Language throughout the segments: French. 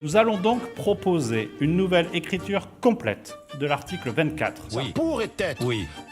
Nous allons donc proposer une nouvelle écriture complète de l'article 24. Ça pourrait être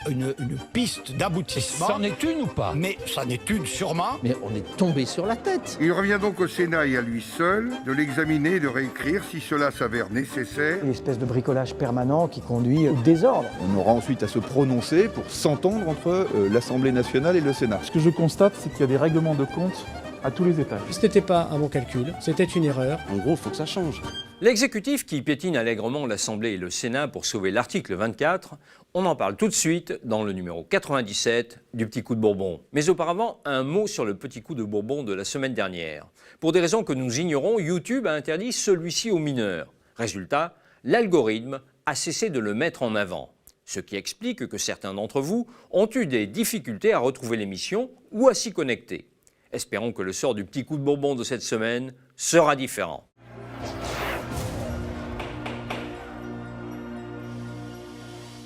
une piste d'aboutissement. C'en est une ou pas? Mais ça n'est une sûrement. Mais on est tombé sur la tête. Il revient donc au Sénat et à lui seul de l'examiner et de réécrire si cela s'avère nécessaire. Une espèce de bricolage permanent qui conduit au désordre. On aura ensuite à se prononcer pour s'entendre entre l'Assemblée nationale et le Sénat. Ce que je constate, c'est qu'il y a des règlements de compte à tous les étages. Ce n'était pas un bon calcul, c'était une erreur. En gros, il faut que ça change. L'exécutif qui piétine allègrement l'Assemblée et le Sénat pour sauver l'article 24, on en parle tout de suite dans le numéro 97 du Petit Coup de Bourbon. Mais auparavant, un mot sur le Petit Coup de Bourbon de la semaine dernière. Pour des raisons que nous ignorons, YouTube a interdit celui-ci aux mineurs. Résultat, l'algorithme a cessé de le mettre en avant. Ce qui explique que certains d'entre vous ont eu des difficultés à retrouver l'émission ou à s'y connecter. Espérons que le sort du Petit Coup de Bourbon de cette semaine sera différent.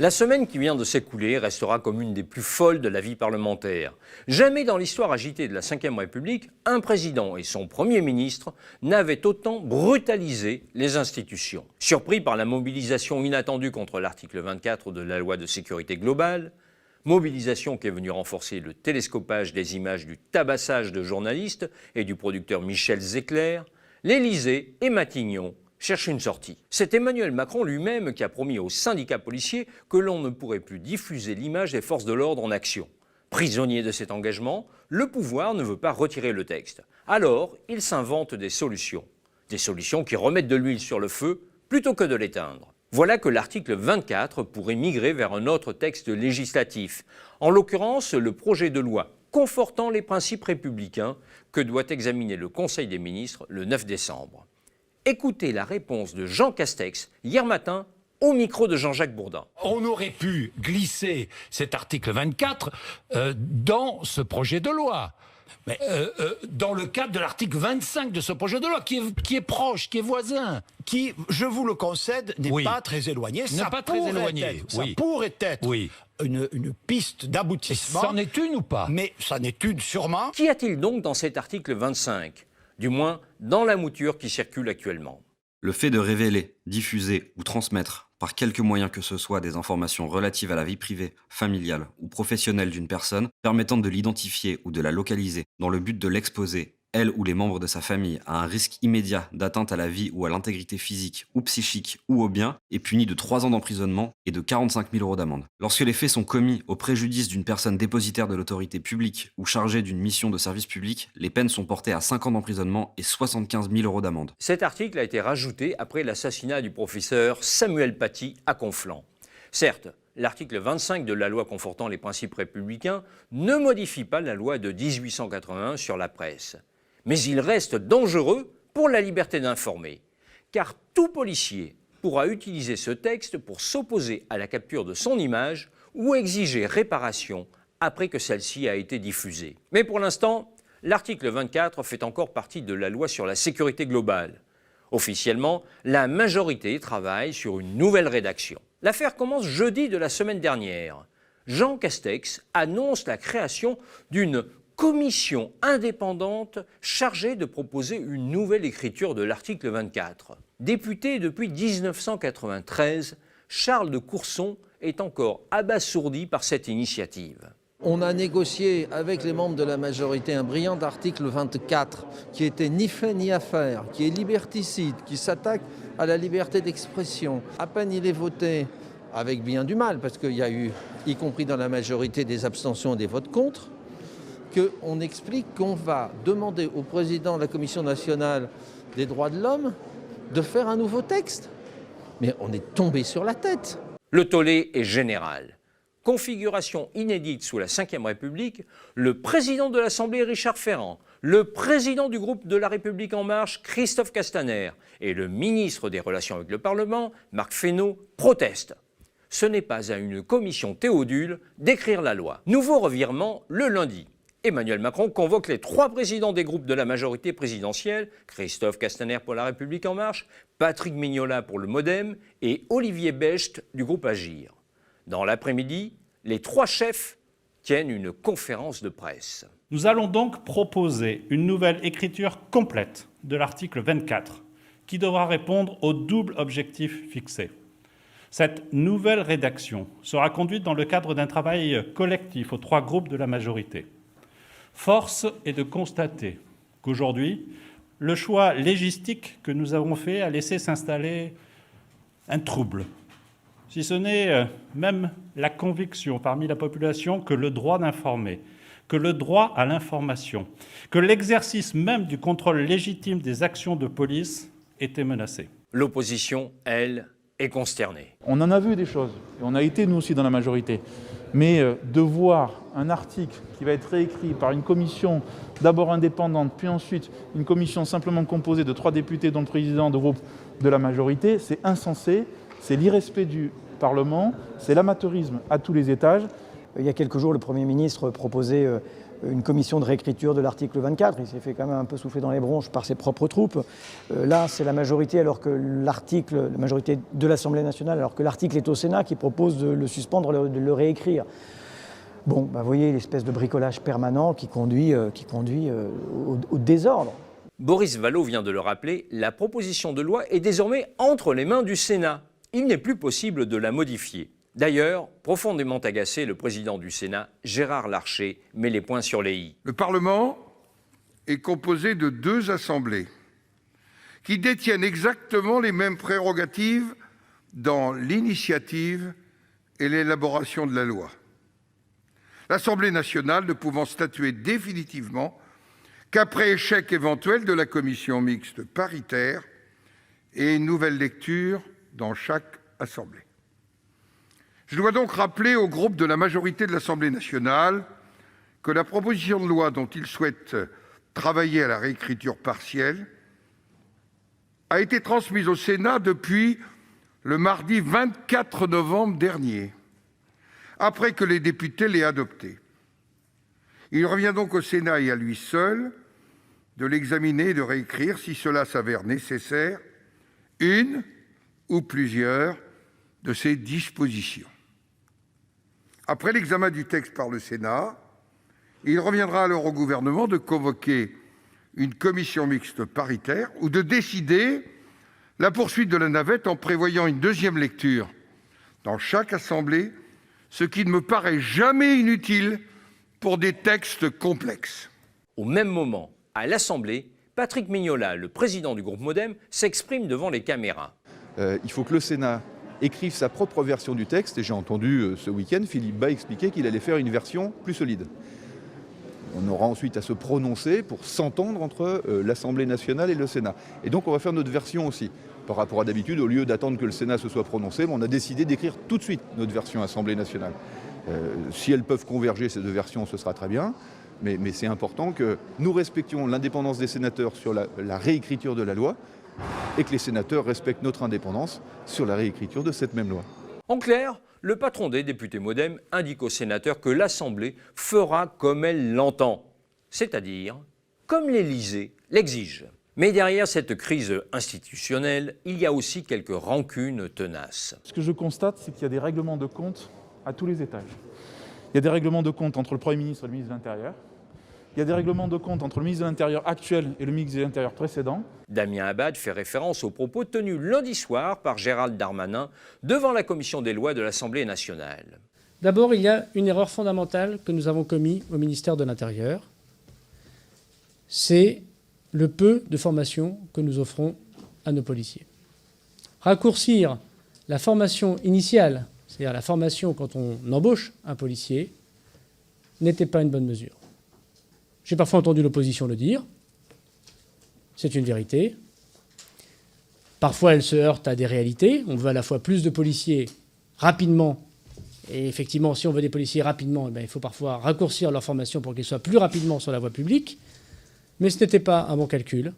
La semaine qui vient de s'écouler restera comme une des plus folles de la vie parlementaire. Jamais dans l'histoire agitée de la Ve République, un président et son Premier ministre n'avaient autant brutalisé les institutions. Surpris par la mobilisation inattendue contre l'article 24 de la loi de sécurité globale, mobilisation qui est venue renforcer le télescopage des images du tabassage de journalistes et du producteur Michel Zecler, l'Élysée et Matignon cherchent une sortie. C'est Emmanuel Macron lui-même qui a promis aux syndicats policiers que l'on ne pourrait plus diffuser l'image des forces de l'ordre en action. Prisonnier de cet engagement, le pouvoir ne veut pas retirer le texte. Alors, il s'invente des solutions. Des solutions qui remettent de l'huile sur le feu plutôt que de l'éteindre. Voilà que l'article 24 pourrait migrer vers un autre texte législatif, en l'occurrence le projet de loi confortant les principes républicains que doit examiner le Conseil des ministres le 9 décembre. Écoutez la réponse de Jean Castex hier matin au micro de Jean-Jacques Bourdin. On aurait pu glisser cet article 24 dans ce projet de loi. Mais dans le cadre de l'article 25 de ce projet de loi, qui est proche, qui est voisin. Qui, je vous le concède, n'est pas très éloigné. Ça pourrait être une piste d'aboutissement. C'en est une ou pas? Mais ça n'est une sûrement. Qu'y a-t-il donc dans cet article 25 ? Du moins, dans la mouture qui circule actuellement. Le fait de révéler, diffuser ou transmettre, par quelque moyen que ce soit, des informations relatives à la vie privée, familiale ou professionnelle d'une personne, permettant de l'identifier ou de la localiser, dans le but de l'exposer, elle ou les membres de sa famille, à un risque immédiat d'atteinte à la vie ou à l'intégrité physique ou psychique ou aux biens, est puni de 3 ans d'emprisonnement et de 45 000 € d'amende. Lorsque les faits sont commis au préjudice d'une personne dépositaire de l'autorité publique ou chargée d'une mission de service public, les peines sont portées à 5 ans d'emprisonnement et 75 000 € d'amende. Cet article a été rajouté après l'assassinat du professeur Samuel Paty à Conflans. Certes, l'article 25 de la loi confortant les principes républicains ne modifie pas la loi de 1881 sur la presse. Mais il reste dangereux pour la liberté d'informer, car tout policier pourra utiliser ce texte pour s'opposer à la capture de son image ou exiger réparation après que celle-ci a été diffusée. Mais pour l'instant, l'article 24 fait encore partie de la loi sur la sécurité globale. Officiellement, la majorité travaille sur une nouvelle rédaction. L'affaire commence jeudi de la semaine dernière. Jean Castex annonce la création d'une commission indépendante chargée de proposer une nouvelle écriture de l'article 24. Député depuis 1993, Charles de Courson est encore abasourdi par cette initiative. On a négocié avec les membres de la majorité un brillant article 24 qui était ni fait ni à faire, qui est liberticide, qui s'attaque à la liberté d'expression. À peine il est voté, avec bien du mal, parce qu'il y a eu, y compris dans la majorité, des abstentions et des votes contre, qu'on explique qu'on va demander au président de la Commission nationale des droits de l'homme de faire un nouveau texte. Mais on est tombé sur la tête. Le tollé est général. Configuration inédite sous la Ve République, le président de l'Assemblée Richard Ferrand, le président du groupe de La République En Marche Christophe Castaner et le ministre des Relations avec le Parlement Marc Fesneau protestent. Ce n'est pas à une commission Théodule d'écrire la loi. Nouveau revirement le lundi. Emmanuel Macron convoque les 3 présidents des groupes de la majorité présidentielle, Christophe Castaner pour La République En Marche, Patrick Mignola pour le MoDem et Olivier Becht du groupe Agir. Dans l'après-midi, les 3 chefs tiennent une conférence de presse. Nous allons donc proposer une nouvelle écriture complète de l'article 24. qui devra répondre au double objectif fixé. Cette nouvelle rédaction sera conduite dans le cadre d'un travail collectif aux 3 groupes de la majorité. Force est de constater qu'aujourd'hui, le choix légistique que nous avons fait a laissé s'installer un trouble, si ce n'est même la conviction parmi la population que le droit d'informer, que le droit à l'information, que l'exercice même du contrôle légitime des actions de police était menacé. L'opposition, elle, est consternée. On en a vu des choses, et on a été nous aussi dans la majorité. Mais de voir un article qui va être réécrit par une commission d'abord indépendante, puis ensuite une commission simplement composée de 3 députés dont le président de groupe de la majorité, c'est insensé, c'est l'irrespect du Parlement, c'est l'amateurisme à tous les étages. Il y a quelques jours, le Premier ministre proposait une commission de réécriture de l'article 24. Il s'est fait quand même un peu souffler dans les bronches par ses propres troupes. Là, c'est la majorité, la majorité de l'Assemblée nationale, alors que l'article est au Sénat, qui propose de le suspendre, de le réécrire. Bon, vous voyez l'espèce de bricolage permanent qui conduit au désordre. Boris Vallaud vient de le rappeler, la proposition de loi est désormais entre les mains du Sénat. Il n'est plus possible de la modifier. D'ailleurs, profondément agacé, le président du Sénat, Gérard Larcher, met les points sur les i. Le Parlement est composé de 2 assemblées qui détiennent exactement les mêmes prérogatives dans l'initiative et l'élaboration de la loi. L'Assemblée nationale ne pouvant statuer définitivement qu'après échec éventuel de la commission mixte paritaire et une nouvelle lecture dans chaque assemblée. Je dois donc rappeler au groupe de la majorité de l'Assemblée nationale que la proposition de loi dont il souhaite travailler à la réécriture partielle a été transmise au Sénat depuis le mardi 24 novembre dernier, après que les députés l'aient adoptée. Il revient donc au Sénat et à lui seul de l'examiner et de réécrire, si cela s'avère nécessaire, une ou plusieurs de ces dispositions. Après l'examen du texte par le Sénat, il reviendra alors au gouvernement de convoquer une commission mixte paritaire ou de décider la poursuite de la navette en prévoyant une 2e lecture dans chaque assemblée, ce qui ne me paraît jamais inutile pour des textes complexes. Au même moment, à l'Assemblée, Patrick Mignola, le président du groupe MoDem, s'exprime devant les caméras. Il faut que le Sénat écrive sa propre version du texte, et j'ai entendu ce week-end Philippe Bas expliquer qu'il allait faire une version plus solide. On aura ensuite à se prononcer pour s'entendre entre l'Assemblée nationale et le Sénat. Et donc on va faire notre version aussi. Par rapport à d'habitude, au lieu d'attendre que le Sénat se soit prononcé, on a décidé d'écrire tout de suite notre version Assemblée nationale. Si elles peuvent converger, ces 2 versions, ce sera très bien. Mais c'est important que nous respections l'indépendance des sénateurs sur la réécriture de la loi, et que les sénateurs respectent notre indépendance sur la réécriture de cette même loi. En clair, le patron des députés MoDem indique aux sénateurs que l'Assemblée fera comme elle l'entend, c'est-à-dire comme l'Élysée l'exige. Mais derrière cette crise institutionnelle, il y a aussi quelques rancunes tenaces. Ce que je constate, c'est qu'il y a des règlements de compte à tous les étages. Il y a des règlements de compte entre le Premier ministre et le ministre de l'Intérieur. Il y a des règlements de compte entre le ministre de l'Intérieur actuel et le ministre de l'Intérieur précédent. Damien Abad fait référence aux propos tenus lundi soir par Gérald Darmanin devant la commission des lois de l'Assemblée nationale. D'abord, il y a une erreur fondamentale que nous avons commise au ministère de l'Intérieur. C'est le peu de formation que nous offrons à nos policiers. Raccourcir la formation initiale, c'est-à-dire la formation quand on embauche un policier, n'était pas une bonne mesure. J'ai parfois entendu l'opposition le dire, c'est une vérité. Parfois, elle se heurte à des réalités. On veut à la fois plus de policiers rapidement, et effectivement, si on veut des policiers rapidement, il faut parfois raccourcir leur formation pour qu'ils soient plus rapidement sur la voie publique. Mais ce n'était pas un bon calcul,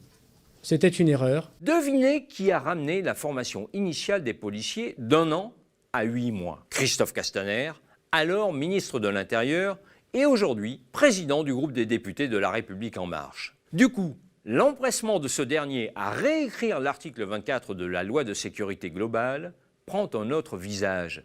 c'était une erreur. Devinez qui a ramené la formation initiale des policiers d'1 an à 8 mois. Christophe Castaner, alors ministre de l'Intérieur, et aujourd'hui président du groupe des députés de La République En Marche. Du coup, l'empressement de ce dernier à réécrire l'article 24 de la loi de sécurité globale prend un autre visage.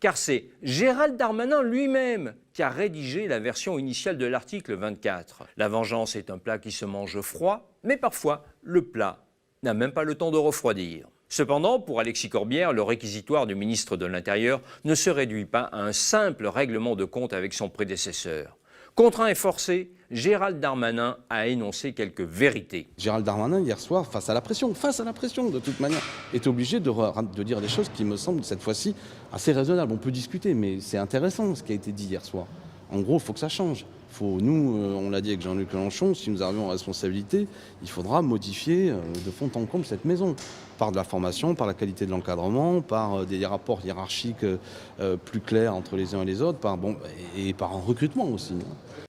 Car c'est Gérald Darmanin lui-même qui a rédigé la version initiale de l'article 24. La vengeance est un plat qui se mange froid, mais parfois le plat n'a même pas le temps de refroidir. Cependant, pour Alexis Corbière, le réquisitoire du ministre de l'Intérieur ne se réduit pas à un simple règlement de compte avec son prédécesseur. Contraint et forcé, Gérald Darmanin a énoncé quelques vérités. Gérald Darmanin, hier soir, face à la pression de toute manière, est obligé de dire des choses qui me semblent cette fois-ci assez raisonnables. On peut discuter, mais c'est intéressant ce qui a été dit hier soir. En gros, il faut que ça change. Nous, on l'a dit avec Jean-Luc Mélenchon, si nous arrivons en responsabilité, il faudra modifier de fond en comble cette maison. Par de la formation, par la qualité de l'encadrement, par des rapports hiérarchiques plus clairs entre les uns et les autres, et par un recrutement aussi.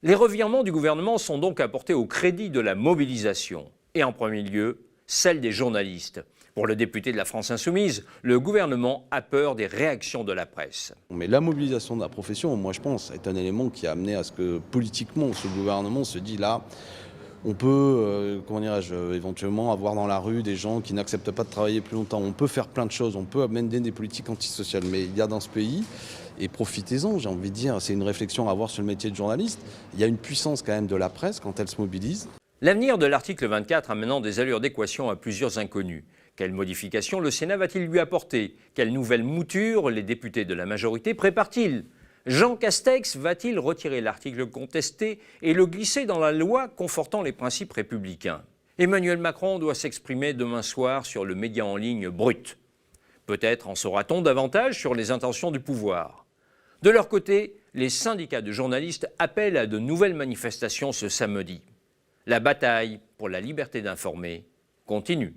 Les revirements du gouvernement sont donc apportés au crédit de la mobilisation, et en premier lieu, celle des journalistes. Pour le député de la France Insoumise, le gouvernement a peur des réactions de la presse. Mais la mobilisation de la profession, moi je pense, est un élément qui a amené à ce que politiquement, ce gouvernement se dit là, on peut, éventuellement avoir dans la rue des gens qui n'acceptent pas de travailler plus longtemps. On peut faire plein de choses, on peut mener des politiques antisociales. Mais il y a dans ce pays, et profitez-en, j'ai envie de dire, c'est une réflexion à avoir sur le métier de journaliste, il y a une puissance quand même de la presse quand elle se mobilise. L'avenir de l'article 24 a maintenant des allures d'équation à plusieurs inconnus. Quelles modifications le Sénat va-t-il lui apporter? Quelle nouvelle mouture les députés de la majorité préparent-ils? Jean Castex va-t-il retirer l'article contesté et le glisser dans la loi confortant les principes républicains? Emmanuel Macron doit s'exprimer demain soir sur le média en ligne Brut. Peut-être en saura-t-on davantage sur les intentions du pouvoir. De leur côté, les syndicats de journalistes appellent à de nouvelles manifestations ce samedi. La bataille pour la liberté d'informer continue.